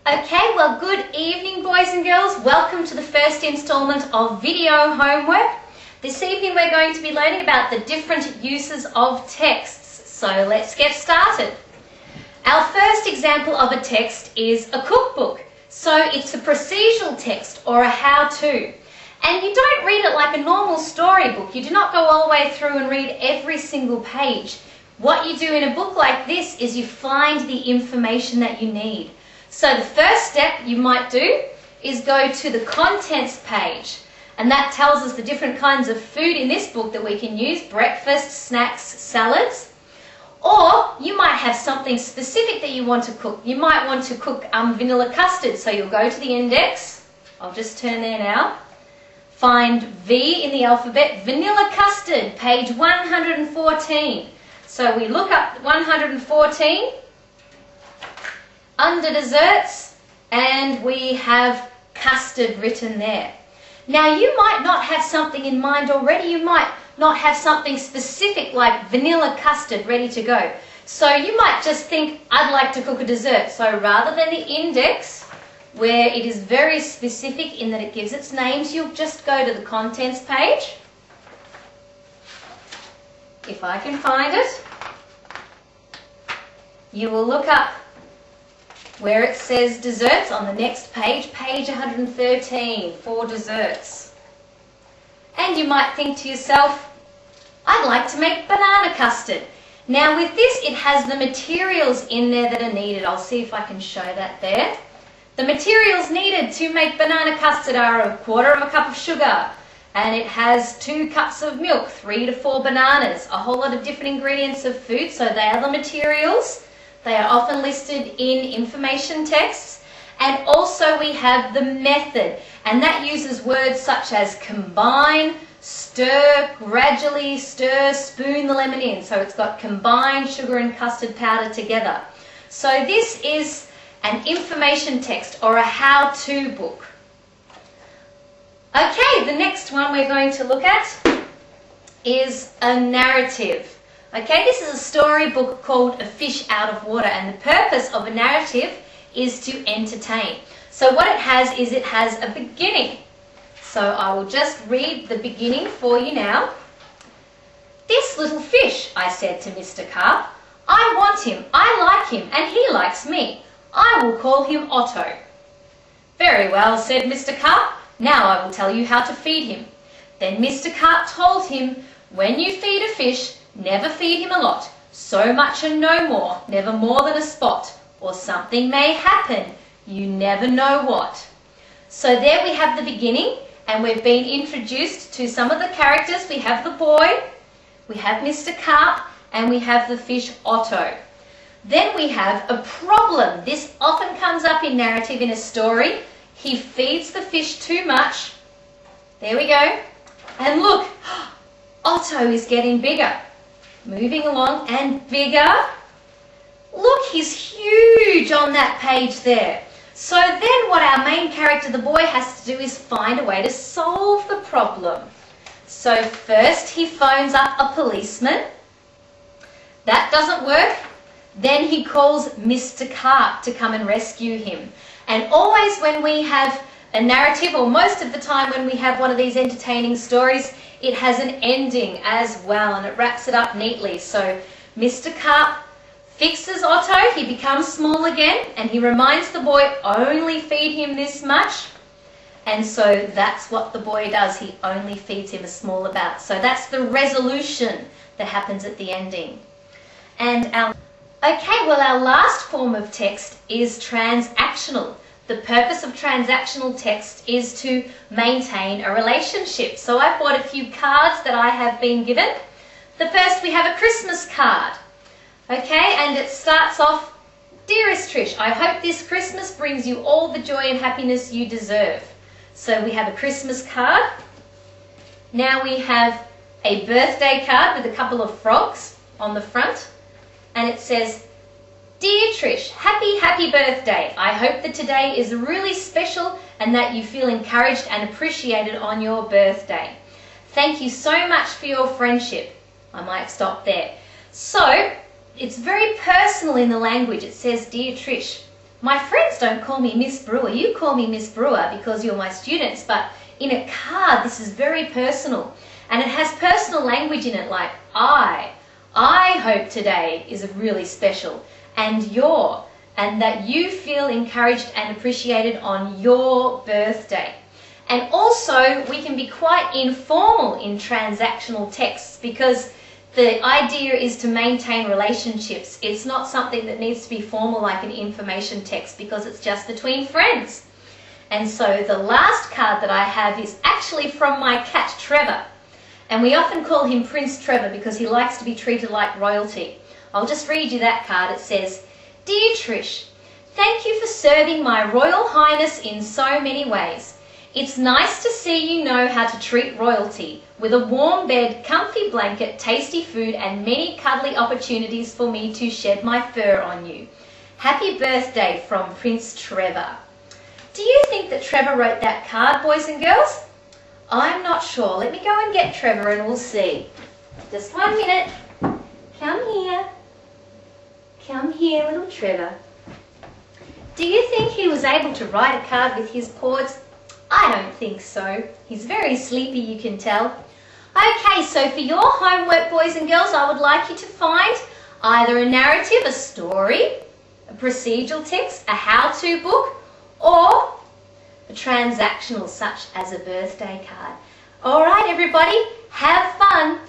Okay, well, good evening, boys and girls. Welcome to the first installment of video homework. This evening we're going to be learning about the different uses of texts. So let's get started. Our first example of a text is a cookbook. So it's a procedural text or a how-to. And you don't read it like a normal storybook. You do not go all the way through and read every single page. What you do in a book like this is you find the information that you need. So the first step you might do is go to the contents page, and that tells us the different kinds of food in this book that we can use: breakfast, snacks, salads. Or you might have something specific that you want to cook. You might want to cook vanilla custard, so you'll go to the index. I'll just turn there now. Find V in the alphabet, vanilla custard, page 114. So we look up 114. Under desserts, and we have custard written there. Now you might not have something in mind already. You might not have something specific like vanilla custard ready to go. So you might just think, I'd like to cook a dessert. So rather than the index, where it is very specific in that it gives its names, you'll just go to the contents page. If I can find it, you will look up where it says desserts on the next page, page 113, for desserts. And you might think to yourself, I'd like to make banana custard. Now with this, it has the materials in there that are needed. I'll see if I can show that there. The materials needed to make banana custard are 1/4 cup of sugar, and it has 2 cups of milk, 3 to 4 bananas, a whole lot of different ingredients of food, so they are the materials. They are often listed in information texts. And also we have the method, and that uses words such as combine, stir, gradually stir, spoon the lemon in. So it's got combine sugar and custard powder together. So this is an information text or a how-to book. Okay, the next one we're going to look at is a narrative. Okay, this is a storybook called A Fish Out of Water, and the purpose of a narrative is to entertain. So what it has is it has a beginning. So I will just read the beginning for you now. "This little fish," I said to Mr. Carp. "I want him, I like him, and he likes me. I will call him Otto." "Very well," said Mr. Carp. "Now I will tell you how to feed him." Then Mr. Carp told him, "When you feed a fish, never feed him a lot, so much and no more, never more than a spot, or something may happen, you never know what." So there we have the beginning, and we've been introduced to some of the characters. We have the boy, we have Mr. Carp, and we have the fish Otto. Then we have a problem. This often comes up in narrative in a story. He feeds the fish too much. There we go. And look, Otto is getting bigger. Moving along, and bigger. Look, he's huge on that page there. So then what our main character, the boy, has to do is find a way to solve the problem. So first he phones up a policeman. That doesn't work. Then he calls Mr. Carp to come and rescue him. And always when we have a narrative, or most of the time when we have one of these entertaining stories, it has an ending as well, and it wraps it up neatly. So Mr. Carp fixes Otto, he becomes small again, and he reminds the boy, only feed him this much. And so that's what the boy does, he only feeds him a small amount. So that's the resolution that happens at the ending. And our last form of text is transactional. The purpose of transactional text is to maintain a relationship. So I've brought a few cards that I have been given. The first, we have a Christmas card. Okay, and it starts off, "Dearest Trish, I hope this Christmas brings you all the joy and happiness you deserve." So we have a Christmas card. Now we have a birthday card with a couple of frogs on the front, and it says, "Dear Trish, happy birthday. I hope that today is really special and that you feel encouraged and appreciated on your birthday. Thank you so much for your friendship." I might stop there. So it's very personal in the language. It says, "Dear Trish, My friends don't call me Miss Brewer. You call me Miss Brewer because you're my students, but in a card, this is very personal. And it has personal language in it like I hope today is really special, and your, and that you feel encouraged and appreciated on your birthday. And also, we can be quite informal in transactional texts because the idea is to maintain relationships. It's not something that needs to be formal like an information text because it's just between friends. And so the last card that I have is actually from my cat Trevor. And we often call him Prince Trevor because he likes to be treated like royalty. I'll just read you that card. It says, "Dear Trish, thank you for serving my Royal Highness in so many ways. It's nice to see you know how to treat royalty, with a warm bed, comfy blanket, tasty food, and many cuddly opportunities for me to shed my fur on you. Happy birthday from Prince Trevor." Do you think that Trevor wrote that card, boys and girls? I'm not sure. Let me go and get Trevor and we'll see. Just 1 minute. Come here. Come here, little Trevor. Do you think he was able to write a card with his paws? I don't think so. He's very sleepy, you can tell. Okay, so for your homework, boys and girls, I would like you to find either a narrative, a story, a procedural text, a how-to book, or a transactional such as a birthday card. All right, everybody, have fun.